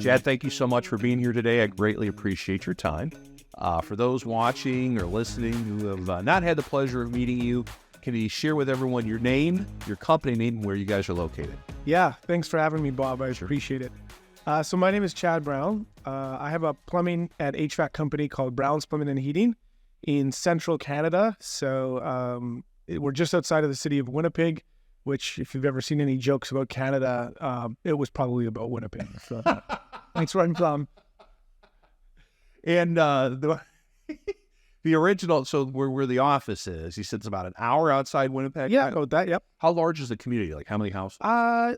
Chad, thank you so much for being here today. I greatly appreciate your time. For those watching or listening who have not had the pleasure of meeting you, can you share with everyone your name, your company name, and where you guys are located? Yeah, thanks for having me, Bob. I appreciate it. So my name is Chad Brown. I have a plumbing and HVAC company called Brown's Plumbing and Heating in central Canada. So we're just outside of the city of Winnipeg, which if you've ever seen any jokes about Canada, it was probably about Winnipeg. So thanks for having me. And the original, so where the office is, you said it's about an hour outside Winnipeg? Yeah, about that, yep. How large is the community? Like how many houses?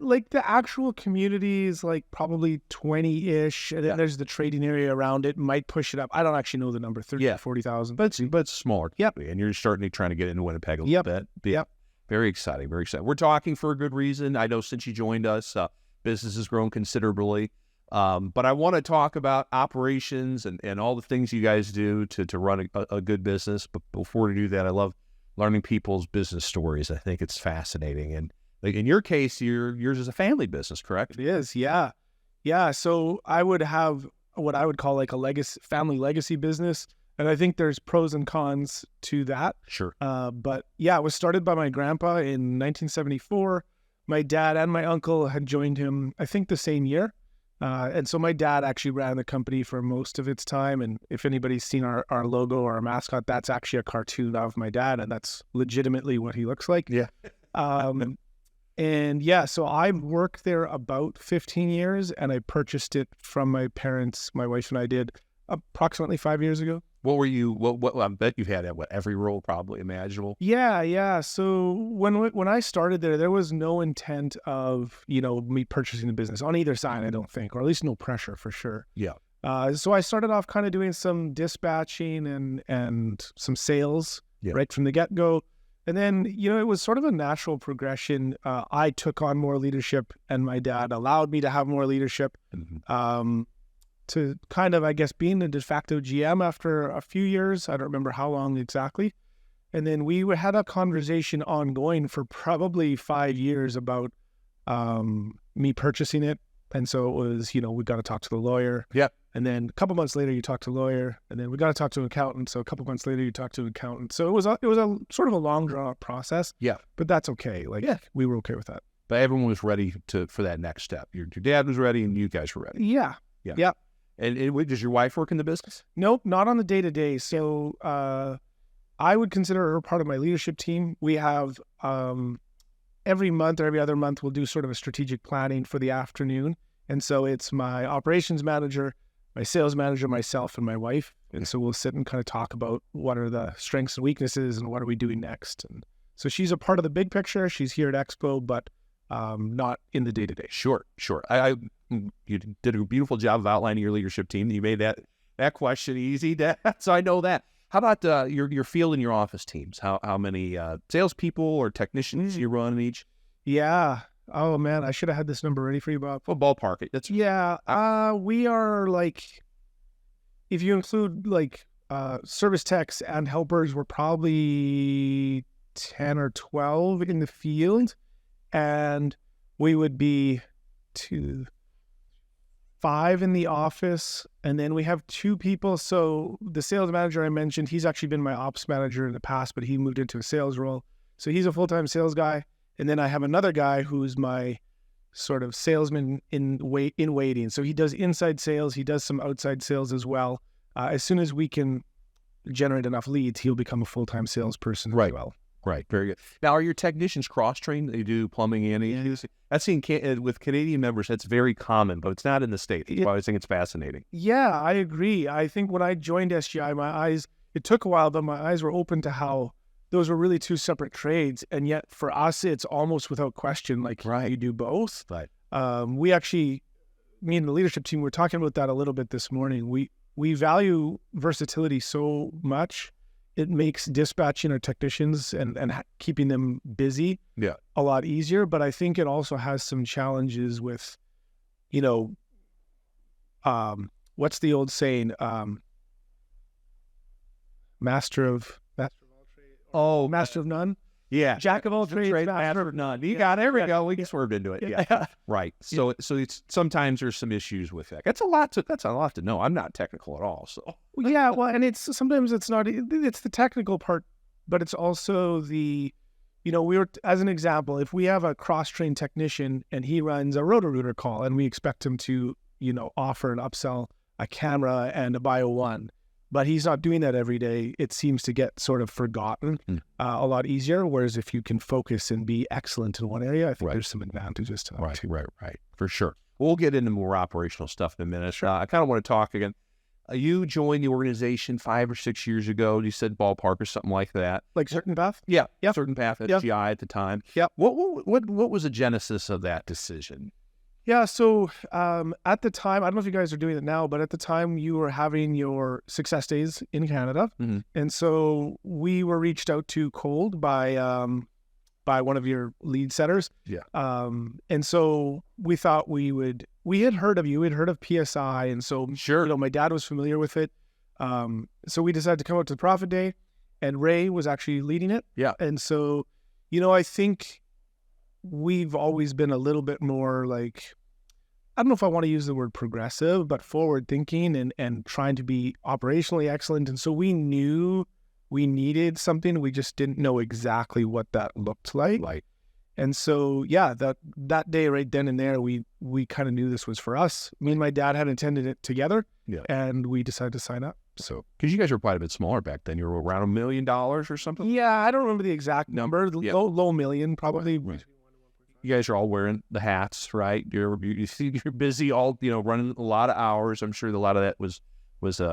Like the actual community is like probably 20-ish, and then there's the trading area around it. Might push it up. I don't actually know the number, 30,000 to 40,000. But it's smaller. Yep. And you're trying to get into Winnipeg a little bit. Yep. Very exciting, very exciting. We're talking for a good reason. I know since you joined us, business has grown considerably. But I want to talk about operations and all the things you guys do to run a good business. But before we do that, I love learning people's business stories. I think it's fascinating. And like in your case, yours is a family business, correct? It is, yeah. Yeah, so I would have what I would call like a family legacy business. And I think there's pros and cons to that. Sure. But yeah, it was started by my grandpa in 1974. My dad and my uncle had joined him, I think, the same year. And so my dad actually ran the company for most of its time. And if anybody's seen our logo or our mascot, that's actually a cartoon of my dad. And that's legitimately what he looks like. Yeah. And yeah, so I worked there about 15 years and I purchased it from my parents, my wife and I did approximately 5 years ago. What were you, what I bet you've had every role probably imaginable. Yeah. So when I started there was no intent of, me purchasing the business on either side, I don't think, or at least no pressure for sure. Yeah. So I started off kind of doing some dispatching and some sales right from the get-go. And then, it was sort of a natural progression. I took on more leadership and my dad allowed me to have more leadership. Mm-hmm. To kind of, I guess, being the de facto GM after a few years. I don't remember how long exactly. And then we had a conversation ongoing for probably 5 years about me purchasing it. And so it was, we got to talk to the lawyer. Yeah. And then a couple months later, you talk to the lawyer. And then we got to talk to an accountant. So a couple months later, you talk to an accountant. So it was a sort of a long drawn out process. Yeah. But that's okay. We were okay with that. But everyone was ready for that next step. Your dad was ready and you guys were ready. Yeah. And does your wife work in the business? Nope, not on the day-to-day. So I would consider her part of my leadership team. We have every month or every other month, we'll do sort of a strategic planning for the afternoon. And so it's my operations manager, my sales manager, myself, and my wife. And so we'll sit and kind of talk about what are the strengths and weaknesses and what are we doing next. And so she's a part of the big picture. She's here at Expo, but not in the day-to-day. Sure. You did a beautiful job of outlining your leadership team. You made that question easy. So I know that. How about your field and your office teams? How many salespeople or technicians you run in each? Yeah. Oh man, I should have had this number ready for you, Bob. Well, ballpark it. We are like, if you include like service techs and helpers, we're probably 10 or 12 in the field, and we would be 5 in the office, and then we have 2 people. So the sales manager I mentioned, he's actually been my ops manager in the past, but he moved into a sales role. So he's a full-time sales guy. And then I have another guy who's my sort of salesman in waiting. So he does inside sales. He does some outside sales as well. As soon as we can generate enough leads, he'll become a full-time salesperson as well. Right. Very good. Now, are your technicians cross-trained? They do plumbing and heating? I've seen with Canadian members, that's very common, but it's not in the States. That's why I think it's fascinating. Yeah, I agree. I think when I joined SGI, it took a while, but my eyes were open to how those were really 2 separate trades. And yet for us, it's almost without question, you do both. Right. We actually, me and the leadership team, were talking about that a little bit this morning. We value versatility so much. It makes dispatching our technicians and keeping them busy a lot easier. But I think it also has some challenges with, what's the old saying? Master of none. Yeah. Jack of all trades, master of none. You got it. There we go. We swerved into it. Yeah. Right. So it's sometimes there's some issues with that. That's a lot to know. I'm not technical at all. So yeah, well, and sometimes it's not. It's the technical part, but it's also the, we were, as an example, if we have a cross-trained technician and he runs a Roto-Rooter call and we expect him to, offer and upsell a camera and a Bio 1, but he's not doing that every day, it seems to get sort of forgotten a lot easier. Whereas if you can focus and be excellent in one area, I think there's some advantages to that too. Right. For sure. We'll get into more operational stuff in a minute. Sure. I kind of want to talk again. You joined the organization 5 or 6 years ago. You said ballpark or something like that. Like CertainPath? Yeah. CertainPath, SGI at the time. Yeah. What was the genesis of that decision? Yeah, so at the time, I don't know if you guys are doing it now, but at the time you were having your success days in Canada. Mm-hmm. And so we were reached out to cold by one of your lead setters. Yeah. And so we thought we had heard of you, we'd heard of PSI. And so, sure, my dad was familiar with it. So we decided to come out to the Profit Day, and Ray was actually leading it. Yeah. And so, I think we've always been a little bit more like, I don't know if I want to use the word progressive, but forward thinking and trying to be operationally excellent. And so we knew we needed something. We just didn't know exactly what that looked like. And so, yeah, that day right then and there, we kind of knew this was for us. Me and my dad had attended it together, and we decided to sign up. So, because you guys were quite a bit smaller back then, you were around $1 million or something. Yeah, I don't remember the exact number. Low million, probably. Right. You guys are all wearing the hats, right? You're busy, all running a lot of hours. I'm sure a lot of that was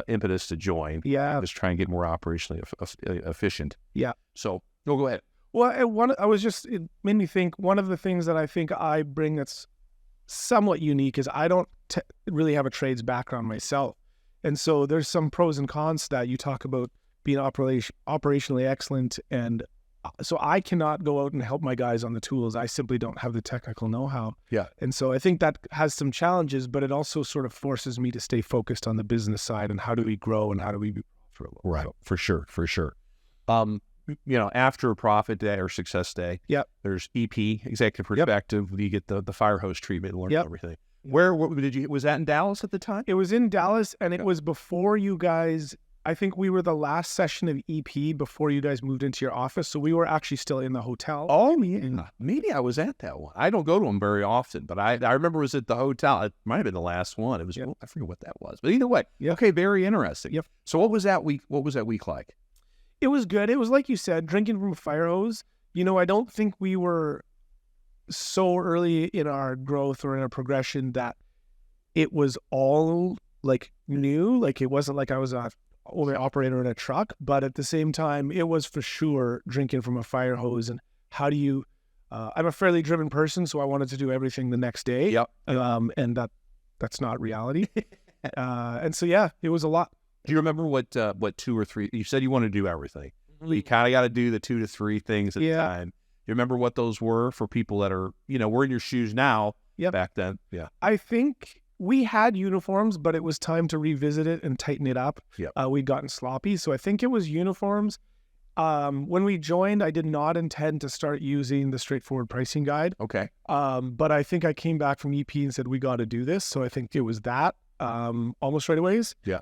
impetus to join. Yeah, just try and get more operationally efficient. Yeah. So, go ahead. Well, it made me think. One of the things that I think I bring that's somewhat unique is I don't really have a trades background myself, and so there's some pros and cons that you talk about being operationally excellent and. So I cannot go out and help my guys on the tools. I simply don't have the technical know-how. Yeah. And so I think that has some challenges, but it also sort of forces me to stay focused on the business side and how do we grow and how do we be profitable. Right. For sure. After a profit day or success day, there's EP, executive perspective. You get the fire hose treatment and learn everything. Where was that in Dallas at the time? It was in Dallas, and it was before you guys. I think we were the last session of EP before you guys moved into your office. So we were actually still in the hotel. Oh, yeah. Maybe I was at that one. I don't go to them very often, but I remember it was at the hotel. It might have been the last one. It was, I forget what that was. But either way, okay, very interesting. Yep. So what was that week like? It was good. It was like you said, drinking from a fire hose. I don't think we were so early in our growth or in our progression that it was all like new. Like it wasn't like I was a operator in a truck, but at the same time, it was for sure drinking from a fire hose. And how do you? I'm a fairly driven person, so I wanted to do everything the next day. Yep. And that's not reality. And so it was a lot. Do you remember what 2 or 3? You said you want to do everything. Mm-hmm. You kind of got to do the 2 to 3 things at a time. You remember what those were for people that are we're in your shoes now. Yep. Back then. Yeah. I think. We had uniforms, but it was time to revisit it and tighten it up. Yep. We'd gotten sloppy. So I think it was uniforms. When we joined, I did not intend to start using the straightforward pricing guide. Okay. But I think I came back from EP and said, we got to do this. So I think it was that almost right away. Yeah.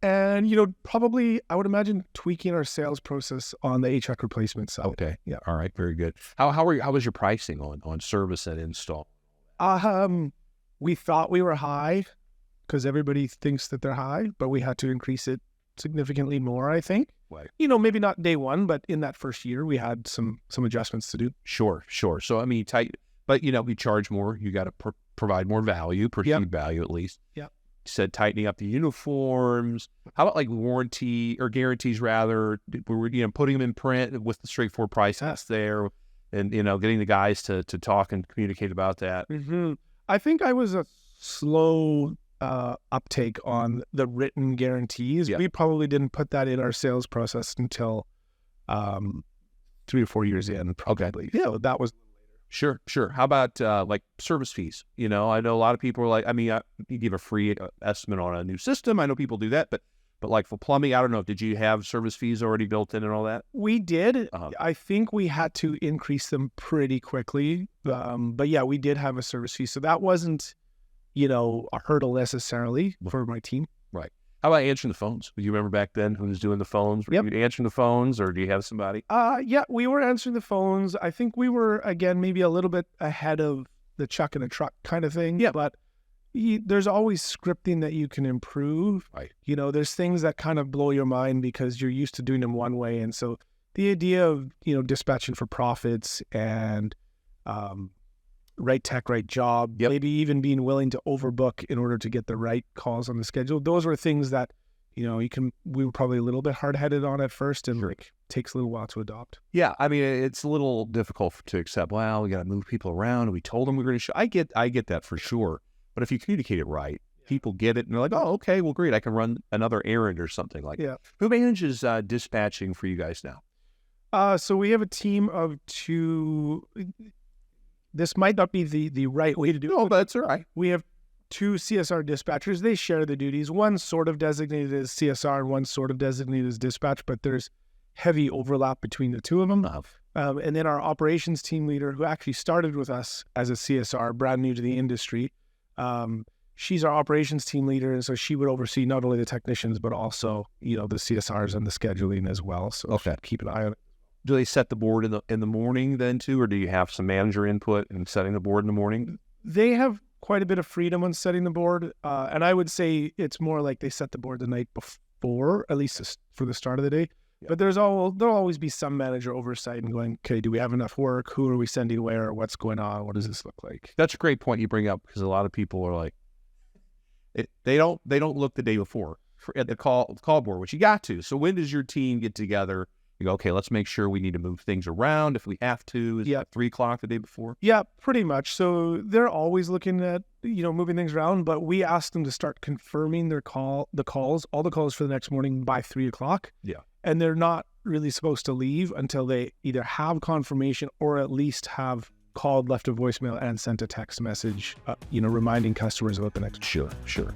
And, probably, I would imagine tweaking our sales process on the HVAC replacement side. Okay. Yeah. All right. Very good. How was your pricing on service and install? We thought we were high because everybody thinks that they're high, but we had to increase it significantly more, I think. Right. Maybe not day one, but in that first year, we had some adjustments to do. Sure. So, I mean, tight, but, we charge more. You got to provide more value, perceived value at least. Yeah. You said tightening up the uniforms. How about like warranty or guarantees rather? We were, putting them in print with the straightforward price there and, getting the guys to talk and communicate about that. Mm-hmm. I think I was a slow uptake on the written guarantees. Yeah. We probably didn't put that in our sales process until 3 or 4 years in, probably. Okay. Yeah. So that was Sure. How about like service fees? I know a lot of people are like, you give a free estimate on a new system. I know people do that, but But like for plumbing, I don't know. Did you have service fees already built in and all that? We did. I think we had to increase them pretty quickly. But yeah, we did have a service fee. So that wasn't, a hurdle necessarily for my team. Right. How about answering the phones? Do you remember back then who was doing the phones? Were you answering the phones, or do you have somebody? Yeah, we were answering the phones. I think we were, again, maybe a little bit ahead of the chuck in a truck kind of thing. Yeah. But there's always scripting that you can improve. Right. There's things that kind of blow your mind because you're used to doing them one way. And so the idea of, dispatching for profits and right tech, right job, maybe even being willing to overbook in order to get the right calls on the schedule. Those were things that, we were probably a little bit hard-headed on at first, and takes a little while to adopt. Yeah. I mean, it's a little difficult to accept. Well, we got to move people around. We told them we were going to show. I get that for sure. But if you communicate it right, people get it and they're like, oh, okay, well, great. I can run another errand or something like that. Who manages dispatching for you guys now? So we have a team of 2. This might not be the right way to do it. Oh, that's all right. We have 2 CSR dispatchers. They share the duties. One sort of designated as CSR and one sort of designated as dispatch, but there's heavy overlap between the 2 of them. And then our operations team leader, who actually started with us as a CSR, brand new to the industry, she's our operations team leader, and so she would oversee not only the technicians, but also, the CSRs and the scheduling as well. So keep an eye on it. Do they set the board in the morning then too, or do you have some manager input in setting the board in the morning? They have quite a bit of freedom on setting the board, and I would say it's more like they set the board the night before, at least for the start of the day. Yeah. But there'll always be some manager oversight and going, okay, do we have enough work? Who are we sending where? What's going on? What does this look like? That's a great point you bring up, because a lot of people are like, they don't look the day before at the call board, which you got to. So when does your team get together? You go, okay, let's make sure we need to move things around if we have to. Is it 3 o'clock the day before? Yeah, pretty much. So they're always looking at, moving things around, but we ask them to start confirming all the calls for the next morning by 3 o'clock. Yeah. And they're not really supposed to leave until they either have confirmation or at least have called, left a voicemail, and sent a text message, reminding customers about the next. Sure.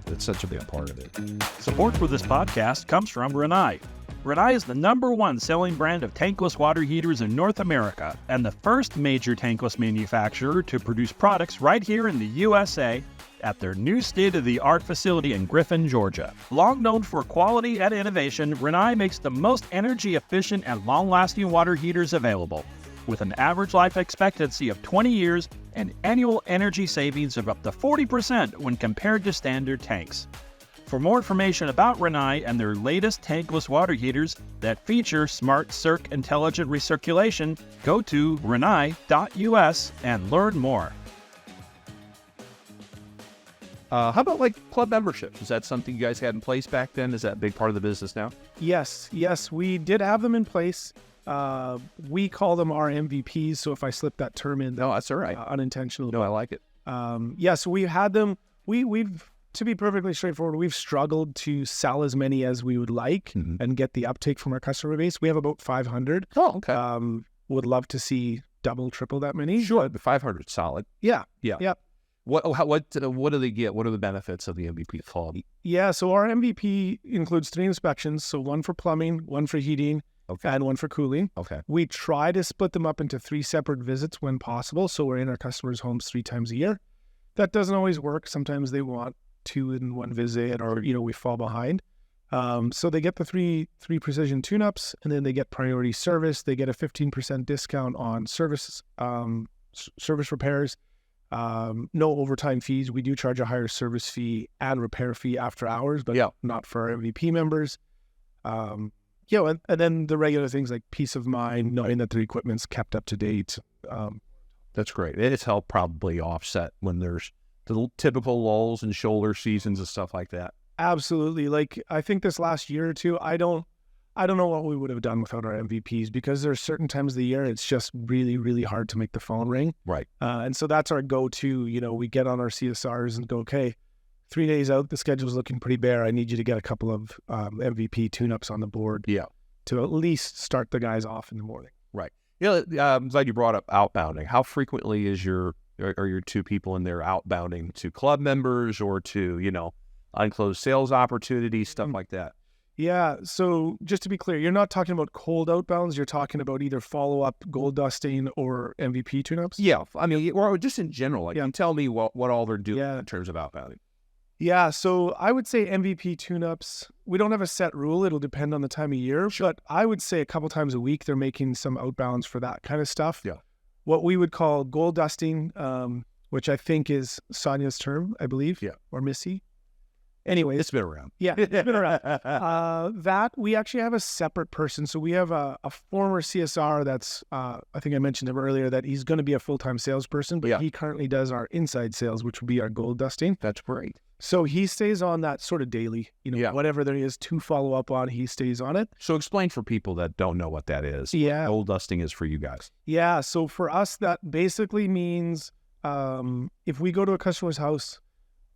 That's such a big part of it. Support for this podcast comes from Rinnai. Rinnai is the #1 selling brand of tankless water heaters in North America and the first major tankless manufacturer to produce products right here in the USA at their new state-of-the-art facility in Griffin, Georgia. Long known for quality and innovation, Rinnai makes the most energy-efficient and long-lasting water heaters available, with an average life expectancy of 20 years and annual energy savings of up to 40% when compared to standard tanks. For more information about Rinnai and their latest tankless water heaters that feature Smart Circ intelligent recirculation, go to rinnai.us and learn more. How about like club memberships? Is that something you guys had in place back then? Is that a big part of the business now? Yes, we did have them in place. We call them our MVPs. So if I slip that term in, no, that's all right. Unintentional. No, I like it. So we had them. We've to be perfectly straightforward, we've struggled to sell as many as we would like and get the uptake from our customer base. We have about 500. Oh, okay. Would love to see double, triple that many. Sure, but 500 is solid. Yeah. What do they get? What are the benefits of the MVP club? Yeah, so our MVP includes 3 inspections. So 1 for plumbing, 1 for heating, and 1 for cooling. Okay. We try to split them up into 3 separate visits when possible. So we're in our customers' homes 3 times a year. That doesn't always work. Sometimes they want 2 in 1 visit, or we fall behind. So they get the three precision tune-ups, and then they get priority service. They get a 15% discount on service repairs. No overtime fees. We do charge a higher service fee and repair fee after hours, but not for our MVP members. And then the regular things like peace of mind, knowing that their equipment's kept up to date. That's great. It's helped probably offset when there's the typical lulls and shoulder seasons and stuff like that. Absolutely. Like, I think this last year or two, I don't know what we would have done without our MVPs, because there's certain times of the year it's just really, really hard to make the phone ring. Right. And so that's our go-to. We get on our CSRs and go, okay, 3 days out, the schedule's looking pretty bare. I need you to get a couple of MVP tune-ups on the board. Yeah. To at least start the guys off in the morning. Right. I'm glad you brought up outbounding. How frequently are your 2 people in there outbounding to club members or to, unclosed sales opportunities, stuff like that? Yeah. So just to be clear, you're not talking about cold outbounds. You're talking about either follow-up, gold dusting, or MVP tune-ups? Yeah. I mean, or just in general, like, you tell me what all they're doing Yeah. in terms of outbounding. Yeah. So I would say MVP tune-ups, we don't have a set rule. It'll depend on the time of year. But I would say a couple times a week, they're making some outbounds for that kind of stuff. Yeah. What we would call gold dusting, which I think is Sonia's term, I believe. Yeah. Or Missy. Anyway, It's been around. Yeah, it's been around. That we actually have a separate person. So we have a former CSR that's, I think I mentioned him earlier, that he's going to be a full-time salesperson, but he currently does our inside sales, which would be our gold dusting. That's great. So he stays on that sort of daily, whatever there is to follow up on, he stays on it. So explain for people that don't know what that is. Yeah. What gold dusting is for you guys. Yeah. So for us, that basically means if we go to a customer's house,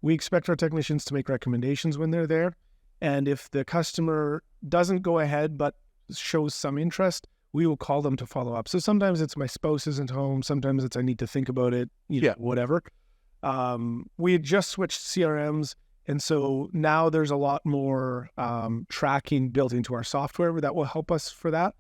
we expect our technicians to make recommendations when they're there. And if the customer doesn't go ahead but shows some interest, we will call them to follow up. So sometimes it's my spouse isn't home. Sometimes it's I need to think about it, whatever. We had just switched CRMs. And so now there's a lot more tracking built into our software that will help us for that.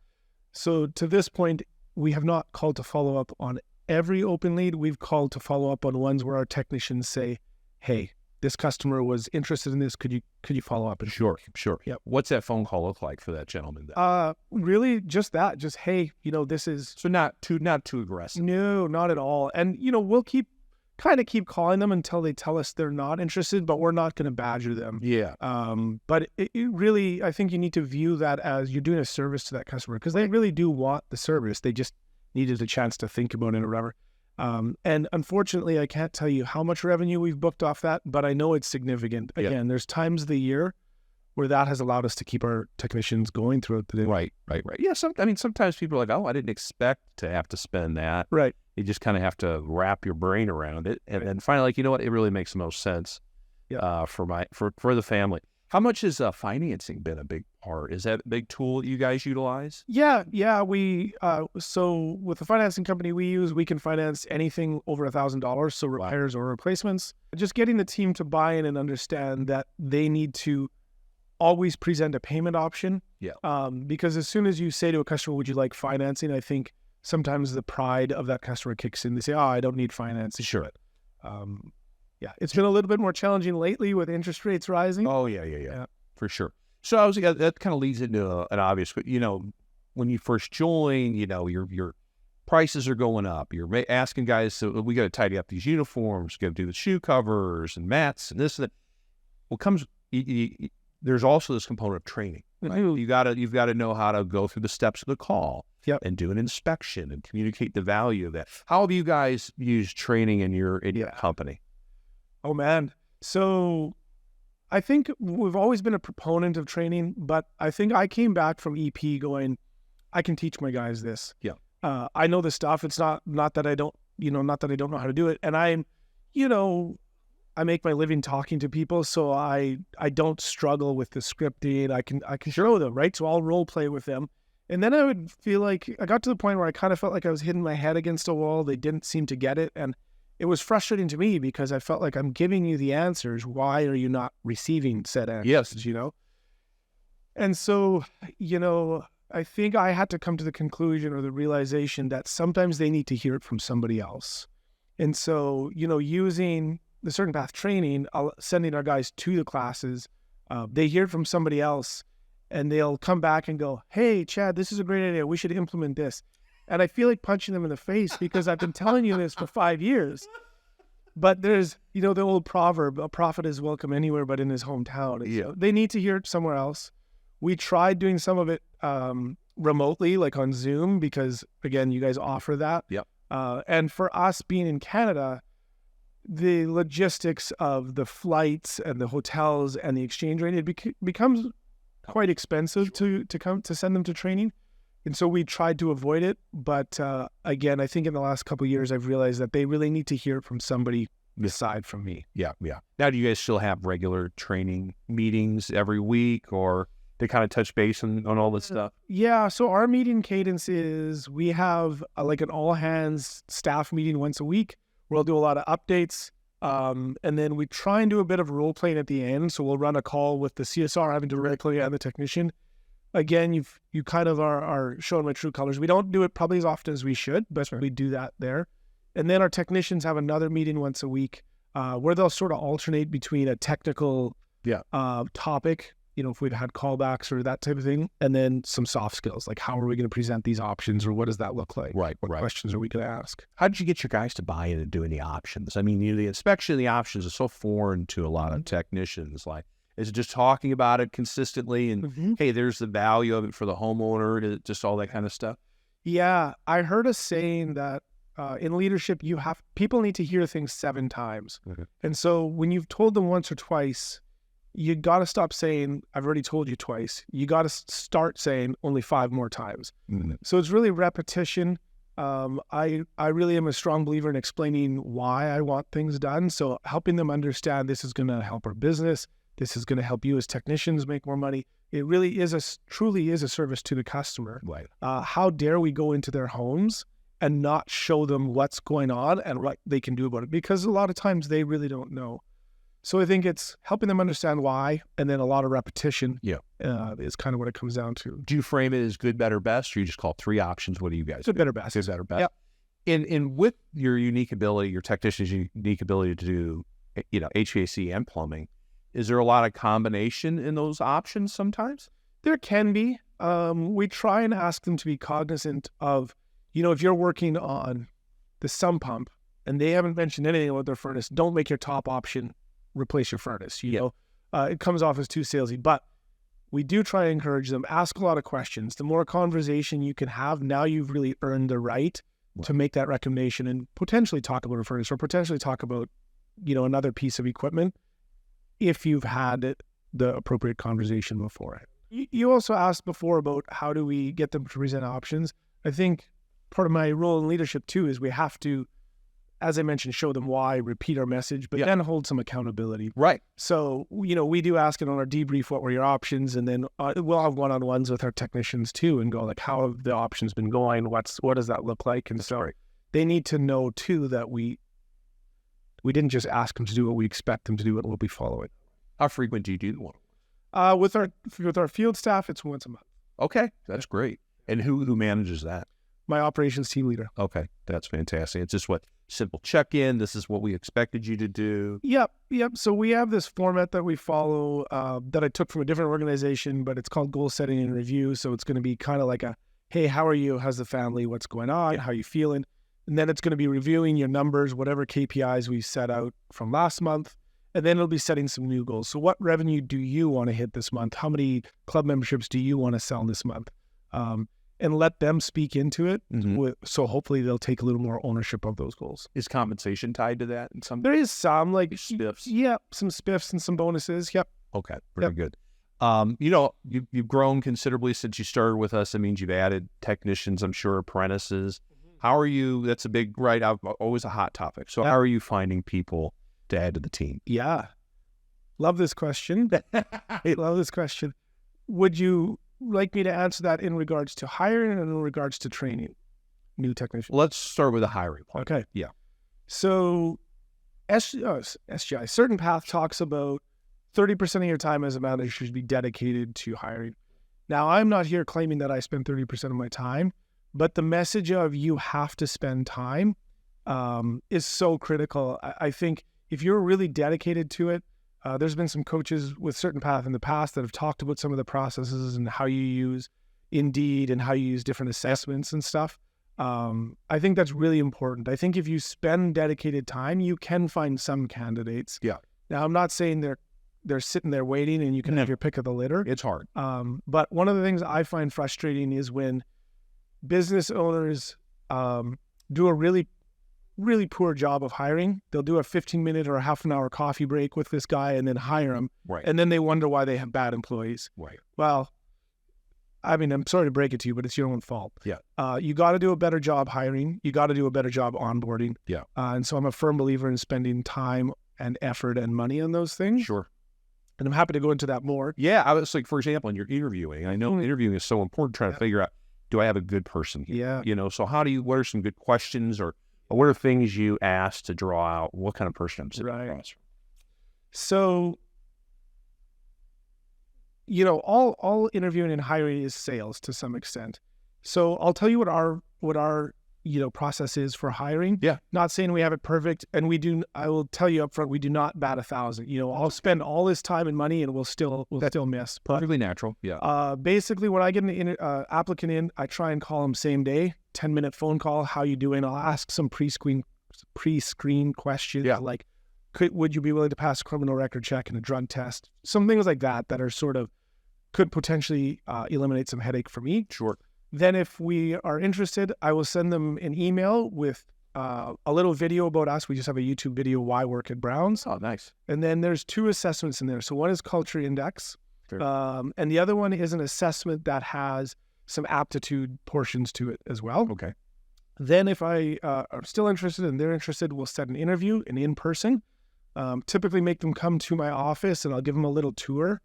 So to this point, we have not called to follow up on every open lead. We've called to follow up on ones where our technicians say, hey, this customer was interested in this. Could you follow up? Sure. Yep. What's that phone call look like for that gentleman? Really just that. Just, hey, this is... So not too aggressive. No, not at all. And, we'll keep calling them until they tell us they're not interested, but we're not going to badger them. Yeah. But it really, I think you need to view that as you're doing a service to that customer because they really do want the service. They just needed a chance to think about it or whatever. And unfortunately, I can't tell you how much revenue we've booked off that, but I know it's significant. Again, there's times of the year where that has allowed us to keep our technicians going throughout the day. Right. Yeah, sometimes people are like, oh, I didn't expect to have to spend that. Right. You just kind of have to wrap your brain around it. And then finally, you know what? It really makes the most sense for the family. How much has financing been a big part? Is that a big tool that you guys utilize? Yeah. We so with the financing company we use, we can finance anything over $1,000, so repairs or replacements. Just getting the team to buy in and understand that they need to always present a payment option. Yeah. Because as soon as you say to a customer, "Would you like financing?" I think sometimes the pride of that customer kicks in. They say, "Oh, I don't need financing." Sure. Yeah, it's been a little bit more challenging lately with interest rates rising. Oh, yeah. For sure. So that kind of leads into an obvious, when you first join, your prices are going up. You're asking guys, so we got to tidy up these uniforms, got to do the shoe covers and mats and this and that. Well, there's also this component of training. You've got to know how to go through the steps of the call. Yep. And do an inspection and communicate the value of that. How have you guys used training in your company? Oh, man. So I think we've always been a proponent of training, but I think I came back from EP going, I can teach my guys this. Yeah. I know this stuff. It's not that I don't know how to do it. And I make my living talking to people, so I don't struggle with the scripting. I can show them, right? So I'll role play with them. And then I would feel like I got to the point where I kind of felt like I was hitting my head against a wall. They didn't seem to get it. And it was frustrating to me because I felt like I'm giving you the answers. Why are you not receiving said answers? Yes. And so, I think I had to come to the conclusion or the realization that sometimes they need to hear it from somebody else. And so, using the CertainPath training, sending our guys to the classes, they hear it from somebody else and they'll come back and go, "Hey, Chad, this is a great idea. We should implement this." And I feel like punching them in the face because I've been telling you this for 5 years. But there's, the old proverb, a prophet is welcome anywhere but in his hometown. And so they need to hear it somewhere else. We tried doing some of it remotely, like on Zoom, because, again, you guys offer that. Yep. And for us being in Canada, the logistics of the flights and the hotels and the exchange rate, it becomes quite expensive to send them to training. And so we tried to avoid it. But again, I think in the last couple of years, I've realized that they really need to hear it from somebody aside from me. Yeah. Now, do you guys still have regular training meetings every week, or they kind of touch base on all this stuff? Yeah. So our meeting cadence is we have like an all hands staff meeting once a week where we'll do a lot of updates. And then we try and do a bit of role playing at the end. So we'll run a call with the CSR having directly and the technician. Again, you kind of are showing my true colors. We don't do it probably as often as we should, but we do that there. And then our technicians have another meeting once a week where they'll sort of alternate between a technical topic, if we've had callbacks or that type of thing, and then some soft skills, like how are we going to present these options or what does that look like? Right. What questions are we going to ask? How did you get your guys to buy in and doing the options? I mean, the inspection of the options is so foreign to a lot of technicians. Like, is it just talking about it consistently and, hey, there's the value of it for the homeowner, just all that kind of stuff? Yeah. I heard a saying that in leadership, people need to hear things 7 times. And so when you've told them once or twice, you got to stop saying, I've already told you twice. You got to start saying only 5 more times. So it's really repetition. I really am a strong believer in explaining why I want things done. So helping them understand this is going to help our business. This is going to help you as technicians make more money. It really is truly is a service to the customer. Right. How dare we go into their homes and not show them what's going on and what they can do about it? Because a lot of times they really don't know. So I think it's helping them understand why, and then a lot of repetition is kind of what it comes down to. Do you frame it as good, better, best, or you just call it 3 options? What do you guys do? Good, better, best. Good, better, best. Yep. And with your unique ability, your technician's unique ability to do, HVAC and plumbing, is there a lot of combination in those options sometimes? There can be. We try and ask them to be cognizant of, if you're working on the sump pump and they haven't mentioned anything about their furnace, don't make your top option replace your furnace. It comes off as too salesy, but we do try to encourage them, ask a lot of questions. The more conversation you can have, now you've really earned the right to make that recommendation and potentially talk about a furnace or potentially talk about, another piece of equipment if you've had the appropriate conversation before. You also asked before about how do we get them to present options. I think part of my role in leadership too is we have to, as I mentioned, show them why, repeat our message, but then hold some accountability. Right. So, we do ask it on our debrief, what were your options? And then we'll have one-on-ones with our technicians too and go like, how have the options been going? What does that look like? And so they need to know too that we didn't just ask them to do what we expect them to do, and we'll be following. How frequent do you do the one? With our field staff, it's once a month. Okay. That's great. And who manages that? My operations team leader. Okay. That's fantastic. It's just simple check-in. This is what we expected you to do. Yep. So we have this format that we follow that I took from a different organization, but it's called goal setting and review. So it's going to be kind of like hey, how are you? How's the family? What's going on? How are you feeling? And then it's going to be reviewing your numbers, whatever KPIs we set out from last month. And then it'll be setting some new goals. So what revenue do you want to hit this month? How many club memberships do you want to sell this month? And let them speak into it. So hopefully they'll take a little more ownership of those goals. Is compensation tied to that? There is some spiffs. Yeah, some spiffs and some bonuses. Yep. Okay, very good. You've grown considerably since you started with us. It means you've added technicians, I'm sure, apprentices. How are you? That's a big, always a hot topic. So how are you finding people to add to the team? Yeah. Love this question. Love this question. Would you like me to answer that in regards to hiring and in regards to training new technicians? Let's start with the hiring part. Okay. Yeah. So SGI, CertainPath talks about 30% of your time as a manager should be dedicated to hiring. Now, I'm not here claiming that I spend 30% of my time, but the message of you have to spend time is so critical. I think if you're really dedicated to it, there's been some coaches with CertainPath in the past that have talked about some of the processes and how you use Indeed and how you use different assessments and stuff. I think that's really important. I think if you spend dedicated time, you can find some candidates. Yeah. Now, I'm not saying they're sitting there waiting and you can have your pick of the litter. It's hard. But one of the things I find frustrating is when business owners do a really poor job of hiring. They'll do a 15-minute or a half an hour coffee break with this guy and then hire him. Right. And then they wonder why they have bad employees. Right. Well, I mean, I'm sorry to break it to you, but it's your own fault. Yeah. You got to do a better job hiring. You got to do a better job onboarding. Yeah. And so I'm a firm believer in spending time and effort and money on those things. Sure. And I'm happy to go into that more. Yeah. I was like, for example, when you're interviewing, I know interviewing is so important, trying to figure out, do I have a good person here? Yeah. So what are some good questions or What are things you ask to draw out what kind of person I'm sitting across from? So, all interviewing and hiring is sales to some extent. So I'll tell you what our process is for hiring. Yeah. Not saying we have it perfect, and I will tell you up front, we do not bat 1,000. I'll spend all this time and money and we'll still miss. Perfectly natural. Yeah. Basically, when I get an applicant in, I try and call them same day, 10-minute phone call. How you doing? I'll ask some pre-screen questions. Yeah. Like, would you be willing to pass a criminal record check and a drug test? Some things like that are sort of could potentially eliminate some headache for me. Sure. Then if we are interested, I will send them an email with a little video about us. We just have a YouTube video, Why Work at Browns. Oh, nice. And then there's 2 assessments in there. So one is Culture Index, and the other one is an assessment that has some aptitude portions to it as well. Okay. Then if I are still interested and they're interested, we'll set an interview, an in-person. Typically make them come to my office and I'll give them a little tour.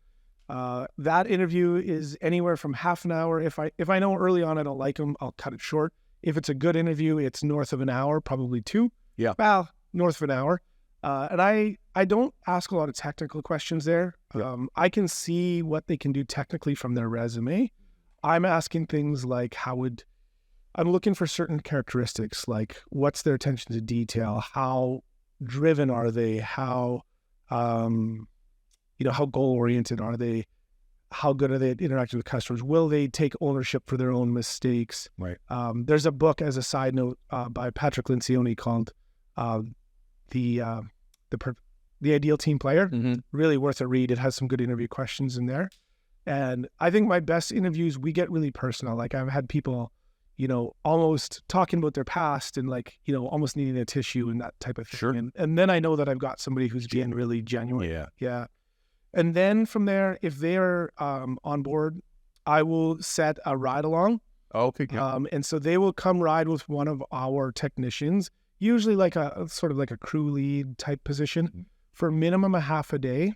That interview is anywhere from half an hour. If I know early on I don't like them, I'll cut it short. If it's a good interview, it's north of an hour, probably 2. Yeah. Well, north of an hour. And I don't ask a lot of technical questions there. Yeah. I can see what they can do technically from their resume. I'm asking things like I'm looking for certain characteristics, like what's their attention to detail, how driven are they, how how goal-oriented are they? How good are they at interacting with customers? Will they take ownership for their own mistakes? Right. There's a book, as a side note, by Patrick Lencioni called The Ideal Team Player. Mm-hmm. Really worth a read. It has some good interview questions in there. And I think my best interviews, we get really personal. Like I've had people, almost talking about their past and almost needing a tissue and that type of thing. Sure. And then I know that I've got somebody who's being really genuine. Yeah. Yeah. And then from there, if they're on board, I will set a ride along. Okay. Yeah. And so they will come ride with one of our technicians, usually like a sort of like a crew lead type position, for minimum a half a day.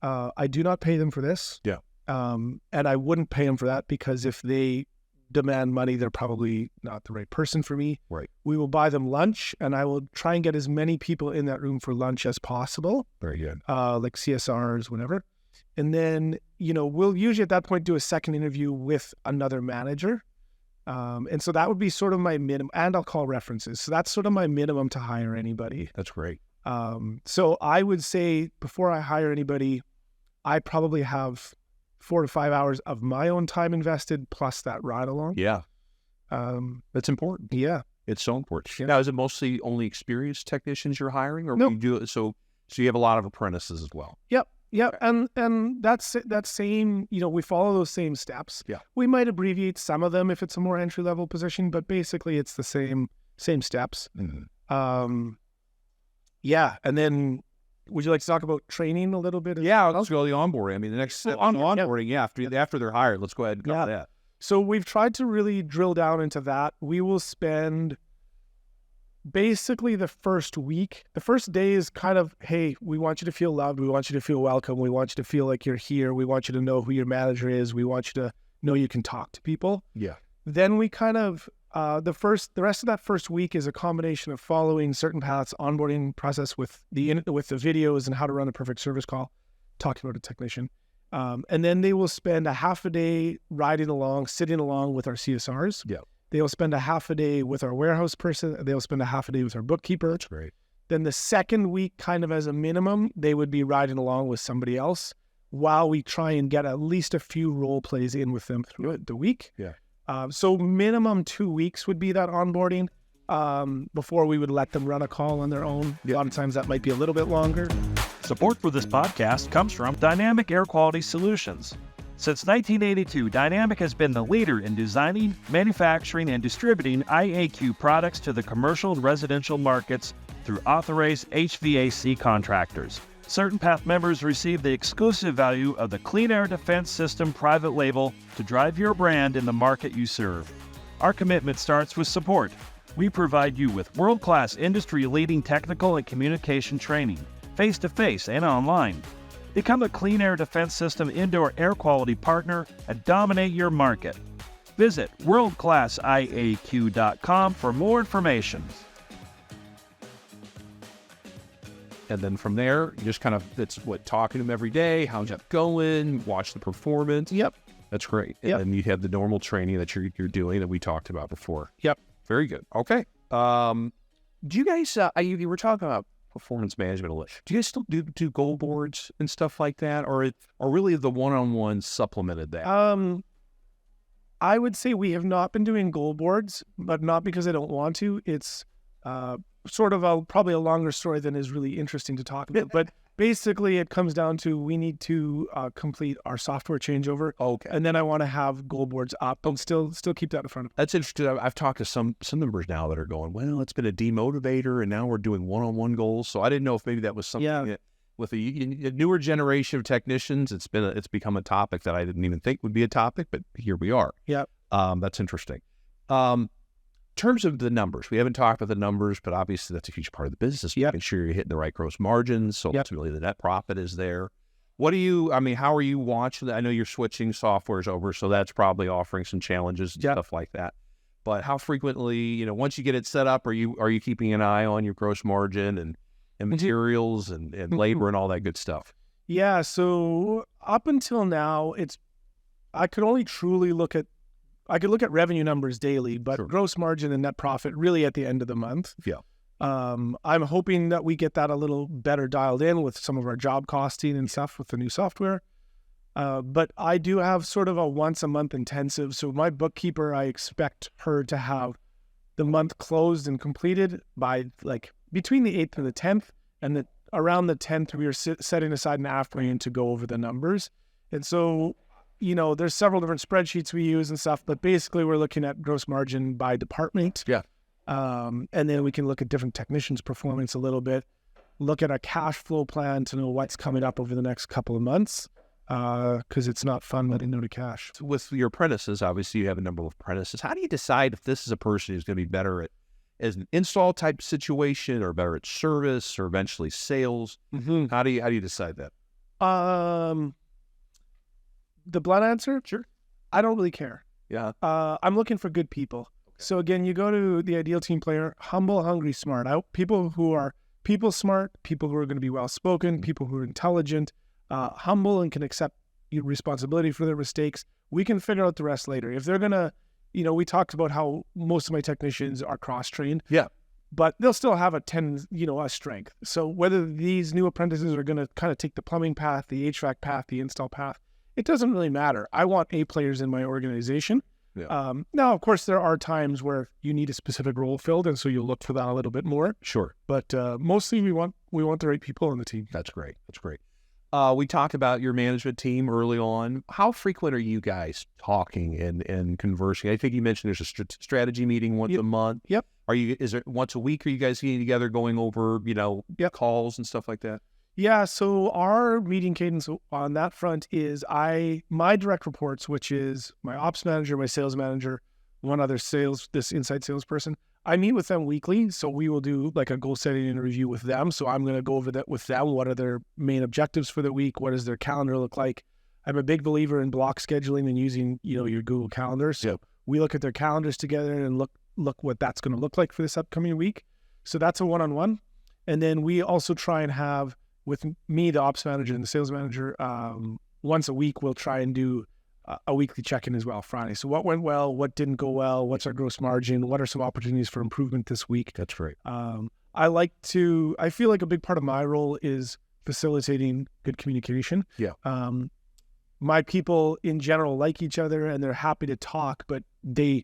I do not pay them for this. Yeah. And I wouldn't pay them for that because if they demand money, they're probably not the right person for me. Right. We will buy them lunch, and I will try and get as many people in that room for lunch as possible. Very good. Like CSRs, whatever. And then, we'll usually at that point do a second interview with another manager. And so that would be sort of my minimum, and I'll call references. So that's sort of my minimum to hire anybody. That's great. So I would say before I hire anybody, I probably have 4 to 5 hours of my own time invested plus that ride along. Yeah. That's important. Yeah. It's so important. Yeah. Now, is it mostly only experienced technicians you're hiring, or Nope. you do so you have a lot of apprentices as well? Yep. And that's same, we follow those same steps. Yeah. We might abbreviate some of them if it's a more entry level position, but basically it's the same steps. Mm-hmm. Yeah. And then would you like to talk about training a little bit? Yeah, let's go to the onboarding. I mean, the next step on onboarding, after they're hired, let's go ahead and cover that. So we've tried to really drill down into that. We will spend basically the first week. The first day is kind of, hey, we want you to feel loved. We want you to feel welcome. We want you to feel like you're here. We want you to know who your manager is. We want you to know you can talk to people. Yeah. Then we kind of, the rest of that first week is a combination of following CertainPath's onboarding process with the videos and how to run a perfect service call, talking about a technician. And then they will spend a half a day riding along, sitting along with our CSRs. Yeah. They will spend a half a day with our warehouse person. They'll spend a half a day with our bookkeeper. That's great. Then the second week, kind of as a minimum, they would be riding along with somebody else while we try and get at least a few role plays in with them through the week. Yeah. So minimum 2 weeks would be that onboarding before we would let them run a call on their own. A lot of times that might be a little bit longer. Support for this podcast comes from Dynamic Air Quality Solutions. Since 1982, Dynamic has been the leader in designing, manufacturing, and distributing IAQ products to the commercial and residential markets through authorized HVAC contractors. CertainPath members receive the exclusive value of the Clean Air Defense System private label to drive your brand in the market you serve. Our commitment starts with support. We provide you with world-class industry-leading technical and communication training, face-to-face and online. Become a Clean Air Defense System indoor air quality partner and dominate your market. Visit worldclassiaq.com for more information. And then from there, you just kind of, it's talking to them every day. How's it going? Watch the performance. Yep. That's great. Yep. And you have the normal training that you're doing that we talked about before. Yep. Very good. Okay. Do you guys, you were talking about performance management. Do you guys still do goal boards and stuff like that? Or really the one-on-one supplemented that? I would say we have not been doing goal boards, but not because I don't want to. It's sort of probably a longer story than is really interesting to talk about. But basically, it comes down to we need to complete our software changeover. Okay. And then I want to have goal boards up and still keep that in front of me. That's interesting. I've talked to some members now that are going, well, it's been a demotivator, and now we're doing one-on-one goals. So I didn't know if maybe that was something that, with a newer generation of technicians, it's become a topic that I didn't even think would be a topic, but here we are. Yeah. That's interesting. In terms of the numbers, we haven't talked about the numbers, but obviously that's a huge part of the business. Making sure you're hitting the right gross margins, so ultimately the net profit is there. How are you watching that? I know you're switching softwares over, so that's probably offering some challenges and stuff like that. But how frequently, once you get it set up, are you keeping an eye on your gross margin and materials and labor and all that good stuff? Yeah, so up until now, I could only truly look at revenue numbers daily, but gross margin and net profit really at the end of the month. Yeah. I'm hoping that we get that a little better dialed in with some of our job costing and stuff with the new software. But I do have sort of a once a month intensive. So my bookkeeper, I expect her to have the month closed and completed by between the 8th and the 10th. And around the 10th, we are setting aside an afternoon to go over the numbers. And so, there's several different spreadsheets we use and stuff, but basically we're looking at gross margin by department. Yeah. And then we can look at different technicians' performance a little bit, look at a cash flow plan to know what's coming up over the next couple of months, because it's not fun letting no to cash. With your apprentices, obviously you have a number of apprentices. How do you decide if this is a person who's going to be better at as an install type situation or better at service or eventually sales? Mm-hmm. How do you decide that? The blunt answer? Sure. I don't really care. Yeah. I'm looking for good people. Okay. So again, you go to the ideal team player, humble, hungry, smart. People who are people smart, people who are going to be well-spoken, people who are intelligent, humble and can accept responsibility for their mistakes. We can figure out the rest later. If they're going to, we talked about how most of my technicians are cross-trained. Yeah. But they'll still have a strength. So whether these new apprentices are going to kind of take the plumbing path, the HVAC path, the install path, it doesn't really matter. I want A players in my organization. Yeah. Now, of course, there are times where you need a specific role filled, and so you'll look for that a little bit more. Sure. But mostly we want the right people on the team. That's great. That's great. We talked about your management team early on. How frequent are you guys talking and conversing? I think you mentioned there's a strategy meeting once a month. Yep. Is it once a week? Are you guys getting together going over, calls and stuff like that? Yeah. So our meeting cadence on that front is my direct reports, which is my ops manager, my sales manager, one other this inside salesperson. I meet with them weekly. So we will do like a goal setting and review with them. So I'm going to go over that with them. What are their main objectives for the week? What does their calendar look like? I'm a big believer in block scheduling and using, your Google Calendar. So we look at their calendars together and look what that's going to look like for this upcoming week. So that's a one-on-one. And then we also try and have, with me, the ops manager and the sales manager, once a week, we'll try and do a weekly check-in as well, Friday. So what went well, what didn't go well, what's our gross margin, what are some opportunities for improvement this week? That's great. I feel like a big part of my role is facilitating good communication. Yeah. My people in general like each other and they're happy to talk, but they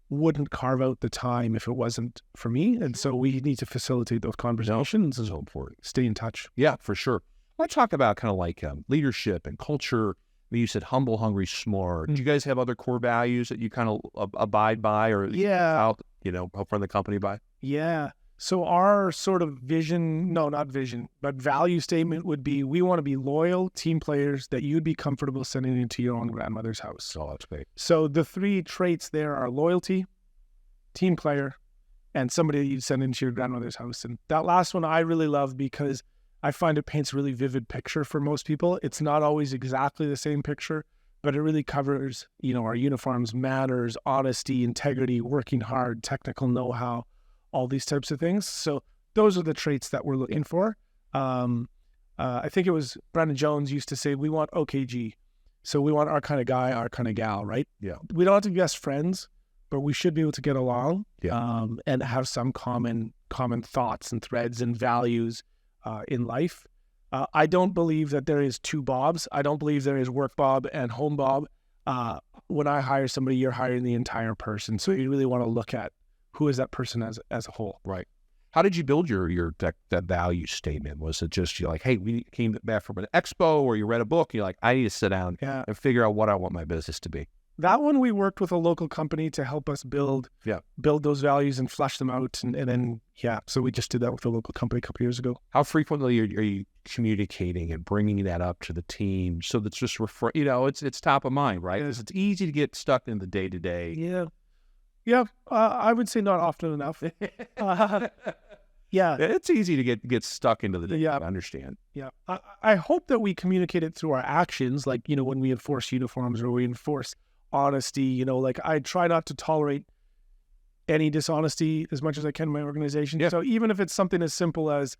wouldn't carve out the time if it wasn't for me. And so we need to facilitate those conversations. This is so important. Stay in touch. Yeah, for sure. I want to talk about kind of like leadership and culture. You said humble, hungry, smart. Do you guys have other core values that you kind of abide by or help run the company by? Yeah. So our sort of not vision, but value statement would be, we want to be loyal team players that you'd be comfortable sending into your own grandmother's house. Oh, that's great. So the three traits there are loyalty, team player, and somebody that you'd send into your grandmother's house. And that last one I really love because I find it paints a really vivid picture for most people. It's not always exactly the same picture, but it really covers, our uniforms, manners, honesty, integrity, working hard, technical know-how, all these types of things. So those are the traits that we're looking for. I think it was Brandon Jones used to say, we want OKG. So we want our kind of guy, our kind of gal, right? Yeah. We don't have to be best friends, but we should be able to get along and have some common thoughts and threads and values in life. I don't believe that there is two Bobs. I don't believe there is work Bob and home Bob. When I hire somebody, you're hiring the entire person. So you really want to look at who is that person as a whole. Right. How did you build that value statement? Was it just you're like, hey, we came back from an expo or you read a book, you're like, I need to sit down and figure out what I want my business to be? That one we worked with a local company to help us build those values and flesh them out. And then, so we just did that with a local company a couple years ago. How frequently are you communicating and bringing that up to the team so that's just, it's top of mind, right? Because it's easy to get stuck in the day-to-day. Yeah, I would say not often enough. It's easy to get stuck into the day. I understand. Yeah, I hope that we communicate it through our actions, like, when we enforce uniforms or we enforce honesty, like I try not to tolerate any dishonesty as much as I can in my organization. So even if it's something as simple as,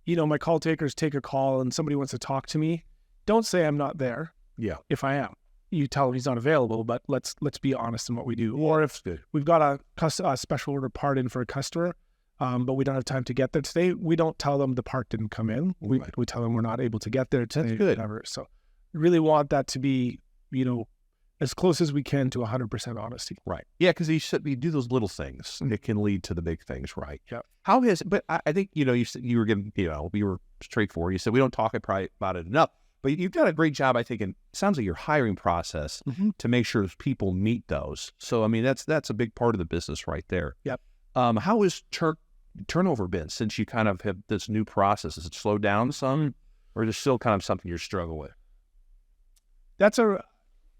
my call takers take a call and somebody wants to talk to me, don't say I'm not there. Yeah. If I am. You tell him he's not available, but let's be honest in what we do. Or if we've got a special order part in for a customer, but we don't have time to get there today, we don't tell them the part didn't come in. We tell them we're not able to get there today. That's good. Whatever. So really want that to be, as close as we can to 100% honesty. Right. Yeah, because you do those little things. It can lead to the big things, right? Yeah. But I think, you said you were getting, you were straightforward. You said we don't talk probably about it enough. But you've done a great job, I think, and it sounds like your hiring process to make sure people meet those. So, I mean, that's a big part of the business right there. Yep. How has turnover been since you kind of have this new process? Has it slowed down some, or is it still kind of something you're struggling with?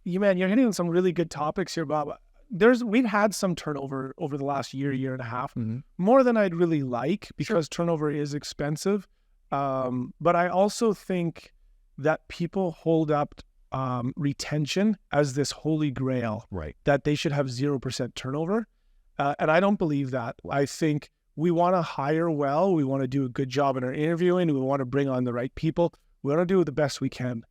You're hitting on some really good topics here, Bob. We've had some turnover over the last year and a half, more than I'd really like because turnover is expensive. But I also think that people hold up retention as this holy grail, right? That they should have 0% turnover. And I don't believe that. I think we want to hire well. We want to do a good job in our interviewing. We want to bring on the right people. We want to do the best we can.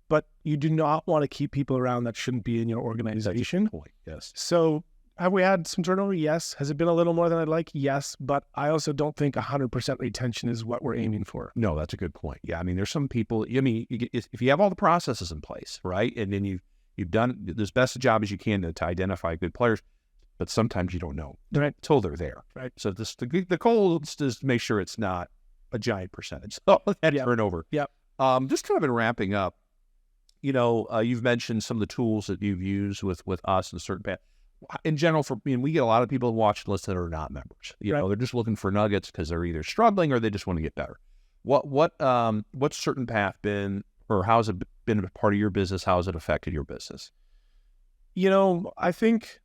But you do not want to keep people around that shouldn't be in your organization. Yes. So have we had some turnover? Yes. Has it been a little more than I'd like? Yes. But I also don't think 100% retention is what we're aiming for. No, that's a good point. Yeah. I mean, there's some people, if you have all the processes in place, right? And then you've done as best a job as you can to identify good players, but sometimes you don't know until they're there. Right. So the goal is to make sure it's not a giant percentage of that turnover. Yep. Just kind of in wrapping up, you've mentioned some of the tools that you've used with us and CertainPath. In general, we get a lot of people watch lists that are not members. They're just looking for nuggets because they're either struggling or they just want to get better. What's CertainPath been, or how has it been a part of your business? How has it affected your business? I think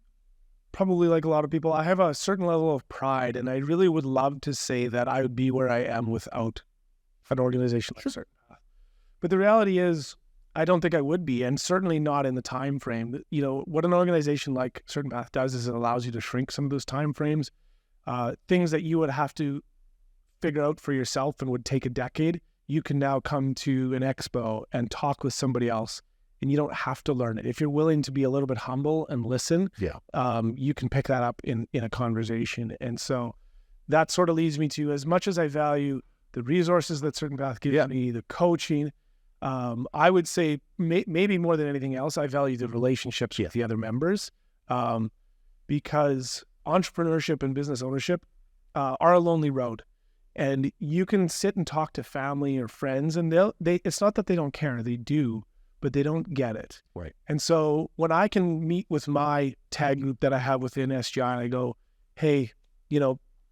probably like a lot of people, I have a certain level of pride, and I really would love to say that I would be where I am without an organization like CertainPath. But the reality is, I don't think I would be, and certainly not in the time frame. What an organization like CertainPath does is it allows you to shrink some of those time frames. Things that you would have to figure out for yourself and would take a decade, you can now come to an expo and talk with somebody else, and you don't have to learn it. If you're willing to be a little bit humble and listen, you can pick that up in a conversation. And so that sort of leads me to, as much as I value the resources that CertainPath gives me, the coaching, I would say maybe more than anything else, I value the relationships with the other members, because entrepreneurship and business ownership are a lonely road, and you can sit and talk to family or friends, and it's not that they don't care, they do, but they don't get it. Right. And so when I can meet with my tag group that I have within SGI, and I go, hey,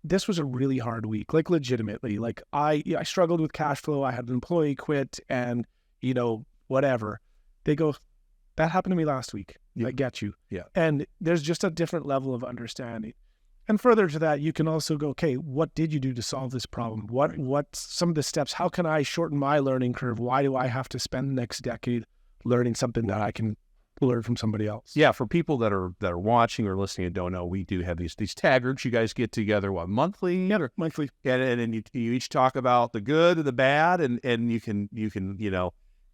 this was a really hard week, like legitimately, like I struggled with cash flow. I had an employee quit and, whatever. They go, that happened to me last week. I get you. Yeah. And there's just a different level of understanding. And further to that, you can also go, okay, what did you do to solve this problem? What's some of the steps? How can I shorten my learning curve? Why do I have to spend the next decade learning something that I can learn from somebody else. Yeah, for people that are watching or listening and don't know, we do have these tag groups. You guys get together monthly? Yeah, monthly. And you each talk about the good and the bad, and you can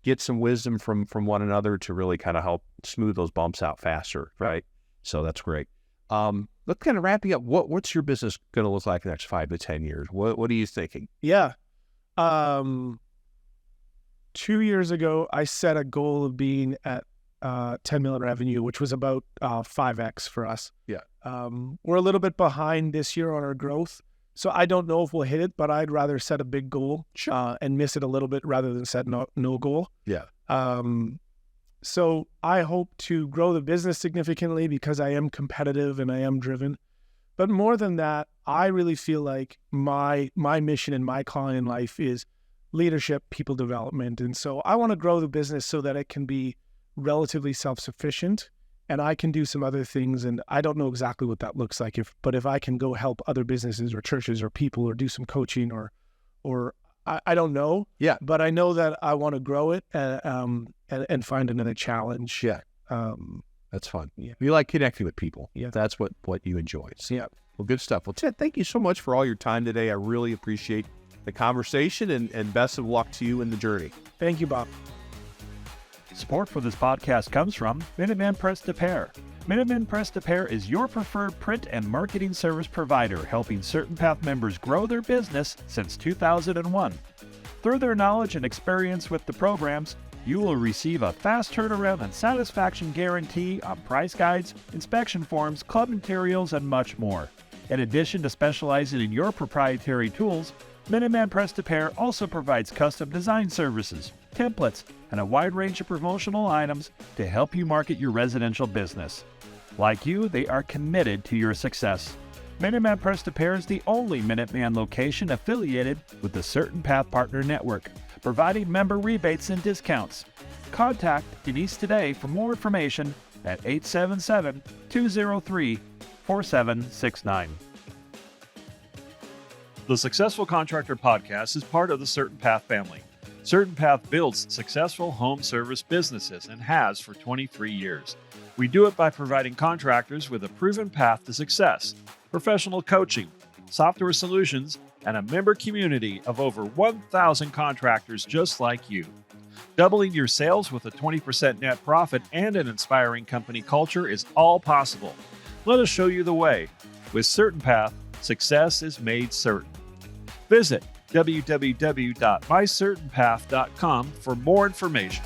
get some wisdom from one another to really kind of help smooth those bumps out faster, right? So that's great. Let's kind of wrapping up. What's your business going to look like the next 5 to 10 years? What are you thinking? Yeah. 2 years ago, I set a goal of being at 10 million revenue, which was about 5x for us. Yeah. We're a little bit behind this year on our growth. So I don't know if we'll hit it, but I'd rather set a big goal and miss it a little bit rather than set no goal. Yeah. So I hope to grow the business significantly because I am competitive and I am driven. But more than that, I really feel like my mission and my calling in life is leadership, people development. And so I want to grow the business so that it can be relatively self-sufficient and I can do some other things. And I don't know exactly what that looks like, but if I can go help other businesses or churches or people or do some coaching or I don't know. Yeah. But I know that I want to grow it and find another challenge. Yeah. That's fun. Yeah. You like connecting with people. Yeah. That's what you enjoy. So, yeah. Well, good stuff. Well, Ted, thank you so much for all your time today. I really appreciate the conversation and best of luck to you in the journey. Thank you, Bob. Support for this podcast comes from Minuteman Press to Pair. Minuteman Press to Pair is your preferred print and marketing service provider, helping CertainPath members grow their business since 2001. Through their knowledge and experience with the programs, you will receive a fast turnaround and satisfaction guarantee on price guides, inspection forms, club materials, and much more. In addition to specializing in your proprietary tools, Minuteman Press to Pair also provides custom design services, templates, and a wide range of promotional items to help you market your residential business. Like you, they are committed to your success. Minuteman Press to Pair is the only Minuteman location affiliated with the CertainPath Partner Network, providing member rebates and discounts. Contact Denise today for more information at 877-203-4769. The Successful Contractor Podcast is part of the CertainPath family. CertainPath builds successful home service businesses and has for 23 years. We do it by providing contractors with a proven path to success, professional coaching, software solutions, and a member community of over 1,000 contractors just like you. Doubling your sales with a 20% net profit and an inspiring company culture is all possible. Let us show you the way. With CertainPath, success is made certain. Visit www.mycertainpath.com for more information.